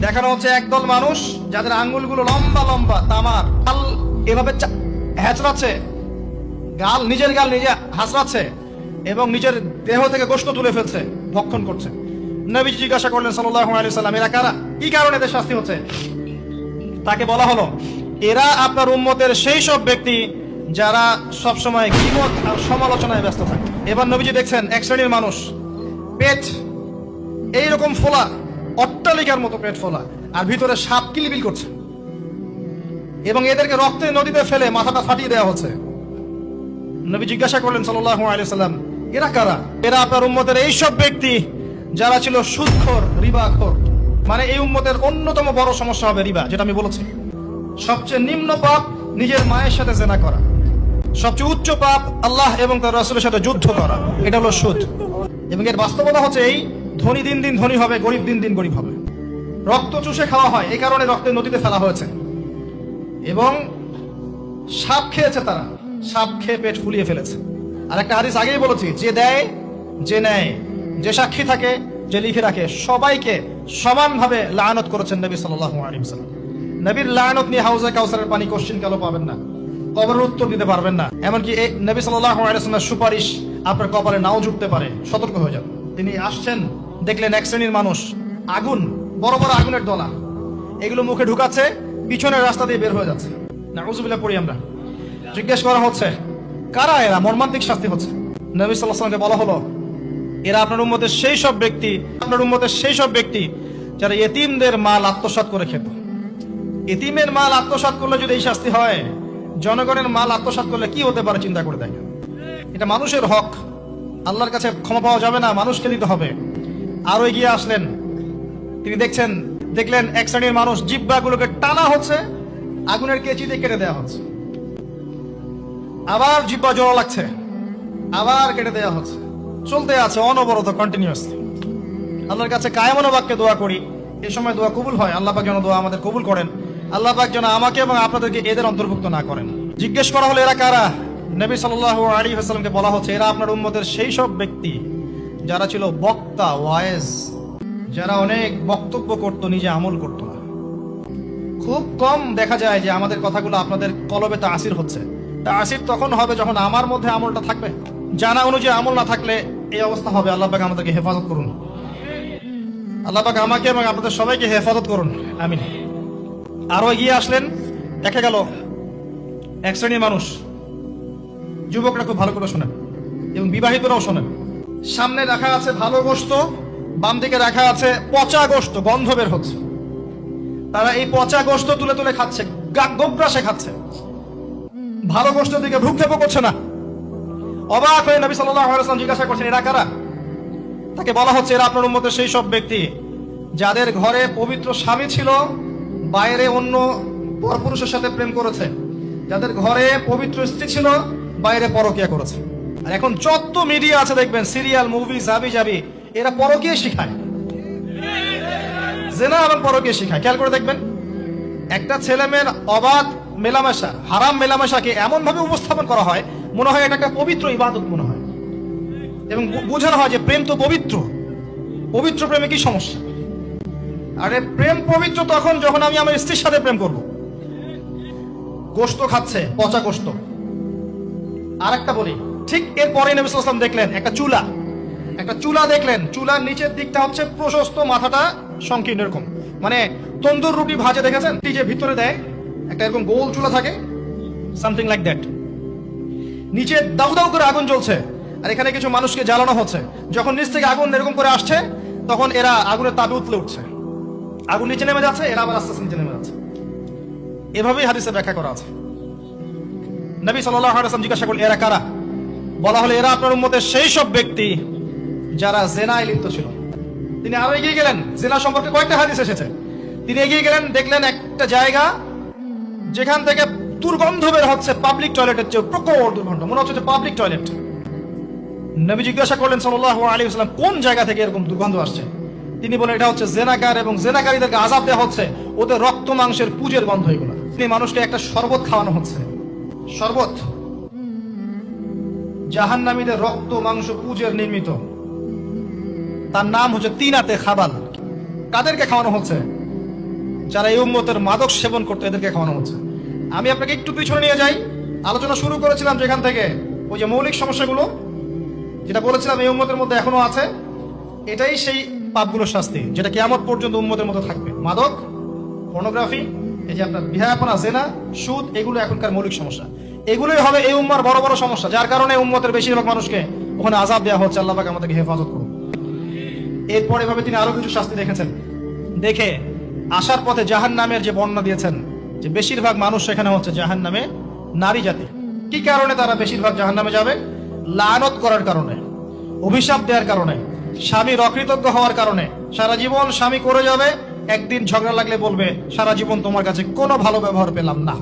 দেখানো হচ্ছে একদল মানুষ যাদের আঙ্গুলগুলো লম্বা লম্বা তামার, গাল এভাবে হ্যাচড়াচ্ছে, নিজের গাল নিজে হাসড়াচ্ছে এবং নিজের দেহ থেকে গোশত তুলে ফেলছে, ভক্ষণ করছে। নবী জিজ্ঞাসা করলেন সাল্লাল্লাহু আলাইহি ওয়াসাল্লাম, এরা কারা, কি কারণে এদের শাস্তি হচ্ছে? তাকে বলা হলো, এরা আপনার উম্মতের সেই সব ব্যক্তি যারা সবসময় গীবত আর সমালোচনায় ব্যস্ত থাকে। এবার নবীজি দেখছেন এক শ্রেণীর মানুষ, পেট এইরকম ফোলা, অট্টালিকার মতো পেট ফোলা, আর ভিতরে সাপ কিলবিল করছে, এবং এদেরকে রক্তে নদীতে ফেলে মাথাটা ফাটিয়ে দেওয়া হচ্ছে। নবী জিজ্ঞাসা করলেন সাল্লাল্লাহু আলাইহি ওয়াসাল্লাম, এরা কারা? এরা আপনার উম্মতের এই সব ব্যক্তি যারা ছিল সুদখোর, রিবাখোর। মানে এই উম্মতের অন্যতম বড় সমস্যা হবে রিবা, যেটা আমি বলেছি। সবচেয়ে নিম্ন পাপ নিজের মায়ের সাথে জেনা করা, সবচেয়ে উচ্চ পাপ আল্লাহ এবং তার রাসূলের সাথে যুদ্ধ করা, এটা হলো সুদ। এবং এর বাস্তবতা হচ্ছে এই, ধনী দিন দিন ধনী হবে, গরিব দিন দিন গরিব হবে। রক্ত চুষে খাওয়া হয়, এই কারণে রক্তের নদীতে ফেলা হয়েছে। এবং সাপ খেয়েছে তারা, সাপ খেয়ে পেট ফুলিয়ে ফেলেছে। আর একটা হাদিস আগেই বলেছি, যে দেয়, যে নেয়, যে সাক্ষী থাকে, যে লিখে রাখে, সবাইকে সমানভাবে লানত করেছেন নবী সাল্লাল্লাহু আলাইহি ওয়াসাল্লাম। নবীর লানত নিয়ে হাউজে কাউসারের পানি কোশ্চিন কালো পাবেন না, কবরের উত্তর দিতে পারবেন না। এমনকি এই নবী সাল্লাল্লাহু আলাইহি ওয়াসাল্লামের সুপারিশ আপনার কপালে নাও জুটতে পারে, সতর্ক হয়ে যান। তিনি আসছেন, দেখলেন এক শ্রেণীর মানুষ আগুন, বড় বড় আগুনের দলা, এগুলো মুখে ঢুকাচ্ছে, পিছনের রাস্তা দিয়ে বের হয়ে যাচ্ছে। নাউযুবিল্লাহ পড়ি আমরা। জিজ্ঞেস করা হচ্ছে, কারা এরা? মর্মান্তিক শাস্তি হচ্ছে। নবী সাল্লাল্লাহু আলাইহি ওয়াসাল্লামকে বলা হলো, এরা আপনার উম্মতের সেই সব ব্যক্তি যারা এতিমদের মাল আত্মসাৎ করে খেত। এতিমের মাল আত্মসাৎ করলে যদি এই শাস্তি হয়, জনগণের মাল আত্মসাৎ করলে কি হতে পারে চিন্তা করে দেখেন। এটা মানুষের হক, আল্লাহর কাছে ক্ষমা পাওয়া যাবে না, মানুষকে দিতে হবে। আরো এগিয়ে আসলেন, তিনি দেখলেন এক শ্রেণীর মানুষ জিহ্বাগুলোকে টানা হচ্ছে, আগুনের কেচি দিয়ে কেটে দেওয়া হচ্ছে, আবার জিহ্বা জোড়া লাগছে, আবার কেটে দেওয়া হচ্ছে, চলতে আছে অনবরত, কন্টিনিউয়াসলি। আল্লাহর কাছে কায়েমনো বাক্যে দোয়া করি, এই সময় দোয়া কবুল হয়। আল্লাহ পাক যেন দোয়া আমাদের কবুল করেন, আল্লাহ পাক যেন আমাকে এবং আপনাদেরকে এদের অন্তর্ভুক্ত না করেন। জিজ্ঞেস করা হলো, এরা কারা? নবী সাল্লাল্লাহু আলাইহি ওয়াসাল্লামকে বলা হচ্ছে, এরা আপনার উম্মতের সেই সব ব্যক্তি যারা ছিল বক্তা, ওয়াইজ, যারা অনেক বক্তব্য করত, নিজে আমল করত না। খুব কম দেখা যায় যে আমাদের কথাগুলো আপনাদের কলবে তাসির হচ্ছে। তাসির তখন হবে যখন আমার মধ্যে আমলটা থাকবে। জানা অনুযায়ী আমল না থাকলে এই অবস্থা হবে। আল্লাহ পাক আমাদেরকে হেফাজত করুন, আল্লাহ পাক আমাকে এবং আপনাদের সবাইকে হেফাজত করুন, আমিন। আরো এগিয়ে আসলেন, দেখা গেল এক শ্রেণীর মানুষ, যুবকরা খুব ভালো করে শোনেন এবং বিবাহিতরাও শোনেন। সামনে রাখা আছে ভালো গোশত, বাম দিকে রাখা আছে পচা গোশত, গন্ধ বের হচ্ছে। তারা এই পচা গোশত তুলে তুলে খাচ্ছে, গোগ্রাসে খাচ্ছে, ভালো গোশতের দিকে ভ্রুক্ষেপও করছে না। অবাক হয়ে নবী সাল্লাল্লাহু আলাইহি ওয়াসাল্লাম জিজ্ঞাসা করছেন, এরা কারা? তাকে বলা হচ্ছে, এরা আপনার উম্মতের সেই সব ব্যক্তি যাদের ঘরে পবিত্র স্বামী ছিল, বাইরে অন্য পরপুরুষের সাথে প্রেম করেছে, যাদের ঘরে পবিত্র স্ত্রী ছিল, বাইরে পরকিয়া করেছে। আর এখন যত মিডিয়া আছে দেখবেন, সিরিয়াল, মুভি, জাবি জাবি, এরা পরকিয়া শিখায়, জেনা এবং পরকিয়া শিখায়। খেয়াল করে দেখবেন, একটা ছেলে মেয়ের অবাধ মেলামেশা, হারাম মেলামেশাকে এমন ভাবে উপস্থাপন করা হয়, মনে হয় এটা একটা পবিত্র ইবাদত মনে হয়, এবং বোঝানো হয় যে প্রেম তো পবিত্র। পবিত্র প্রেমে কি সমস্যা? আরে প্রেম পবিত্র তখন যখন আমি আমার স্ত্রীর সাথে প্রেম করব। গোশত খাচ্ছে, পচা গোশত। আর একটা বলি, ঠিক এরপরে নবী সাল্লাল্লাহু আলাইহি ওয়াসাল্লাম দেখলেন একটা চুলা দেখলেন, চুলার নিচের দিকটা হচ্ছে প্রশস্ত, মাথাটা সংকীর্ণ, এরকম মানে তন্দুর রুটি ভাজে দেখেছেন, যে ভিতরে দেয় একটা এরকম গোল চুলা থাকে, সামথিং লাইক দ্যাট। নিচে দাউ দাউ করে আগুন জ্বলছে, আর এখানে কিছু মানুষকে জ্বালানো হচ্ছে। যখন নিচ থেকে আগুন এরকম করে আসছে, তখন এরা আগুনের তাপে উতলে উঠছে, আগুন নিচে নেমে যাচ্ছে, এরা আবার আস্তে আস্তে নিচে নেমে যাচ্ছে। এভাবেই হাদিসে ব্যাখ্যা করা আছে। নবী সাল্লাল্লাহু আলাইহি ওয়াসাল্লাম জিজ্ঞাসা করলেন, এরা কারা? বলা হলো, এরা আপনার উম্মতের সেই সব ব্যক্তি যারা জেনায় লিপ্ত ছিল। তিনি আরো এগিয়ে গেলেন, জেনা সম্পর্কে কয়েকটা হাদিস এসেছে। তিনি এগিয়ে গেলেন, দেখলেন একটা জায়গা যেখান থেকে দুর্গন্ধ বের হচ্ছে, পাবলিক টয়লেটের চেয়ে প্রকট দুর্গন্ধ, মনে হচ্ছে পাবলিক টয়লেট। নবী জিজ্ঞাসা করলেন সাল্লাল্লাহু আলাইহি ওয়াসাল্লাম, কোন জায়গা থেকে এরকম দুর্গন্ধ আসছে? তিনি বলেন, এটা হচ্ছে জেনাকার, এবং জেনাকারীদেরকে আযাব দেওয়া হচ্ছে, ওদের রক্ত মাংসের পুজের গন্ধ এগুলো। তিনি মানুষকে একটা শরবত খাওয়ানো হচ্ছে, শরবত জাহান্নামীদের রক্ত মাংস পুজের নির্মিত, তার নাম হচ্ছে তিনাতে খাবাল। কাদেরকে খাওয়ানো হচ্ছে? যারা এই উম্মতের মাদক সেবন করতে এদেরকে খাওয়ানো হচ্ছে। আমি আপনাকে একটু পিছনে নিয়ে যাই। আলোচনা শুরু করেছিলাম যেখান থেকে, ওই যে মৌলিক সমস্যাগুলো যেটা বলেছিলাম এই উম্মতের মধ্যে এখনো আছে, এটাই সেই পাপগুলোর শাস্তি যেটা কিয়ামত পর্যন্ত উম্মতের মধ্যে থাকবে। মাদক, পর্নোগ্রাফি, এই যে আপনার বিহায়াপনা, জেনা, সুদ, এগুলো এখনকার মৌলিক সমস্যা। এগুলোই হবে এই উম্মার বড় বড় সমস্যা, যার কারণে উম্মতের বেশিরভাগ মানুষকে ওখানে আযাব দেওয়া হচ্ছে। আল্লাহ পাক আমাদেরকে হেফাজত করুন। এরপর এভাবে তিনি আরো কিছু শাস্তি দেখেছেন, দেখে আসার পথে জাহান্নামের যে বর্ণনা দিয়েছেন যে বেশিরভাগ মানুষ সেখানে হচ্ছে জাহান্নামে নারী জাতি। কি কারণে তারা বেশিরভাগ জাহান্নামে যাবে? লানত করার কারণে, অভিশাপ দেওয়ার কারণে, স্বামীর অকৃতজ্ঞ হওয়ার কারণে। সারা জীবন স্বামী করে যাবে, একদিন ঝগড়া লাগলে বলবে সারা জীবন তোমার কাছে কোনো ভালো ব্যবহার পেলাম না।